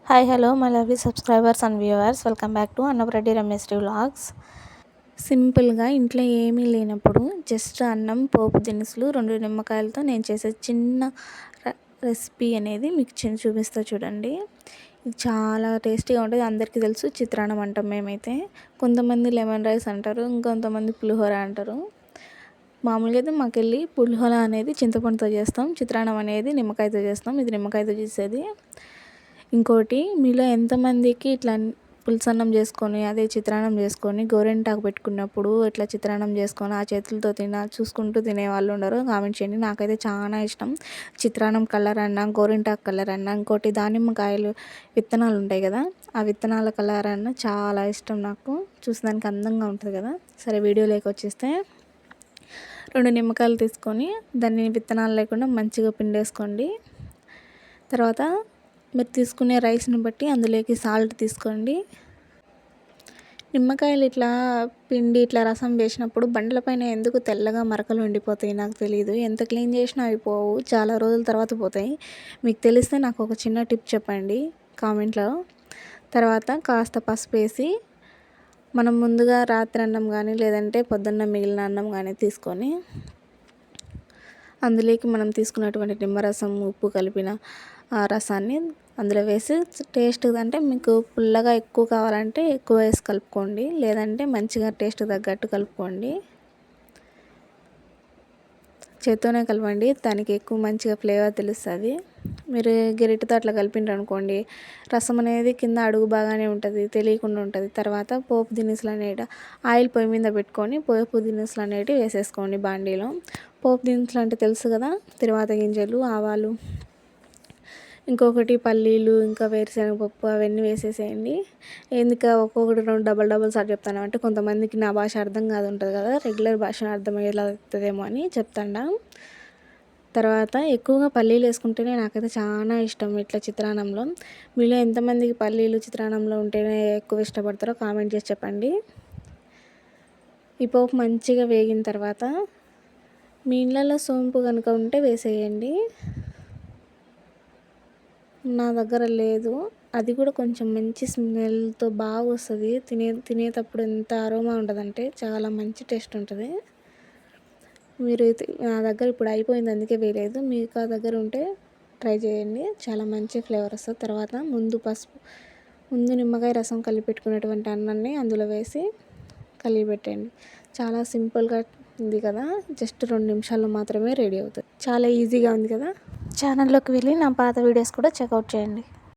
Hi hello my lovely subscribers and viewers, welcome back to Annapreddy Rameshwari vlogs. సింపుల్గా ఇంట్లో ఏమీ లేనప్పుడు జస్ట్ అన్నం, పోపు దినుసులు, 2 నిమ్మకాయలతో నేను చేసే చిన్న రెసిపీ అనేది మీకు చూపిస్తా చూడండి. ఇది చాలా టేస్టీగా ఉంటుంది. అందరికీ తెలుసు, చిత్రాన్నం అంటాం మేమైతే. కొంతమంది లెమన్ రైస్ అంటారు, ఇంకొంతమంది పులిహోర అంటారు. మామూలుగా అయితే మాకెళ్ళి పులిహోర అనేది చింతపండుతో చేస్తాం, చిత్రాన్నం అనేది నిమ్మకాయతో చేస్తాం. ఇది నిమ్మకాయతో చేసేది. ఇంకోటి, మీలో ఎంతమందికి ఇట్లా పులుసన్నం చేసుకొని అదే చిత్రాన్నం చేసుకొని గోరింటాకు పెట్టుకున్నప్పుడు ఇట్లా చిత్రాన్నం చేసుకొని ఆ చేతులతో చూసుకుంటూ తినేవాళ్ళు ఉండరు? కామెంట్ చేయండి. నాకైతే చాలా ఇష్టం చిత్రాన్నం కలర్ అన్న, గోరింటాకు కలర్ అన్న, ఇంకోటి దానిమ్మకాయలు విత్తనాలు ఉంటాయి కదా, ఆ విత్తనాల కలర్ అన్న చాలా ఇష్టం నాకు. చూసడానికి అందంగా ఉంటుంది కదా. సరే, వీడియోలోకి వచ్చేస్తే 2 నిమ్మకాయలు తీసుకొని దాన్ని విత్తనాలు లేకుండా మంచిగా పిండేసుకోండి. తర్వాత మీరు తీసుకునే రైస్ని బట్టి అందులోకి సాల్ట్ తీసుకోండి. నిమ్మకాయలు ఇట్లా పిండి ఇట్లా రసం వేసినప్పుడు బండలపైన ఎందుకు తెల్లగా మరకలు ఉండిపోతాయి నాకు తెలియదు. ఎంత క్లీన్ చేసినా అవి పోవు, చాలా రోజుల తర్వాత పోతాయి. మీకు తెలిస్తే నాకు ఒక చిన్న టిప్ చెప్పండి కామెంట్లో. తర్వాత కాస్త పసుపు వేసి, మనం ముందుగా రాత్రి అన్నం కానీ లేదంటే పొద్దున్న మిగిలిన అన్నం కానీ తీసుకొని అందులోకి మనం తీసుకున్నటువంటి నిమ్మరసం, ఉప్పు కలిపిన ఆ రసాన్ని అందులో వేసి టేస్ట్ అంటే మీకు పుల్లగా ఎక్కువ కావాలంటే ఎక్కువ వేసి కలుపుకోండి, లేదంటే మంచిగా టేస్ట్ తగ్గట్టు కలుపుకోండి. చేత్తోనే కలపండి, దానికి ఎక్కువ మంచిగా ఫ్లేవర్ తెలుస్తుంది. మీరు గరిటెతో అట్లా కలిపిండ్రు అనుకోండి, రసం అనేది కింద అడుగు బాగానే ఉంటుంది, తెలియకుండా ఉంటుంది. తర్వాత పోపు దినుసులు అనేవి ఆయిల్ పొయ్యి మీద పెట్టుకొని పోపు దినుసులు అనేవి వేసేసుకోండి బాండీలో. పోపు దినుసులు అంటే తెలుసు కదా, తిరువాత గింజలు, ఆవాలు, ఇంకొకటి పల్లీలు, ఇంకా వేరుశనగపప్పు, అవన్నీ వేసేసేయండి. ఎందుకు ఒక్కొక్కటి 2 డబల్ సార్లు చెప్తాను అంటే కొంతమందికి నా భాష అర్థం కాదు ఉంటుంది కదా, రెగ్యులర్ భాష అర్థమయ్యేలా అవుతుందేమో అని చెప్తాను. తర్వాత ఎక్కువగా పల్లీలు వేసుకుంటేనే నాకైతే చాలా ఇష్టం ఇట్లా చిత్రాన్నంలో. మీలో ఎంతమందికి పల్లీలు చిత్రాన్నంలో ఉంటేనే ఎక్కువ ఇష్టపడతారో కామెంట్ చేసి చెప్పండి. ఈ పోపు మంచిగా వేగిన తర్వాత మీ ఇళ్ళల్లో సోంపు కనుక ఉంటే వేసేయండి. నా దగ్గర లేదు, అది కూడా కొంచెం మంచి స్మెల్తో బాగా వస్తుంది. తినేటప్పుడు ఎంత అరోమా ఉంటుందంటే చాలా మంచి టేస్ట్ ఉంటుంది. మీరు నా దగ్గర ఇప్పుడు అయిపోయింది అందుకే వేయలేదు, మీకు ఆ దగ్గర ఉంటే ట్రై చేయండి, చాలా మంచి ఫ్లేవర్ వస్తుంది. తర్వాత ముందు నిమ్మకాయ రసం కలిపి పెట్టుకున్నటువంటి అన్నాన్ని అందులో వేసి కలిపి పెట్టండి. చాలా సింపుల్గా ఉంది కదా, జస్ట్ 2 నిమిషాల్లో మాత్రమే రెడీ అవుతుంది. చాలా ఈజీగా ఉంది కదా. ఛానల్లోకి వెళ్ళి నా పాత వీడియోస్ కూడా చెక్అవుట్ చేయండి.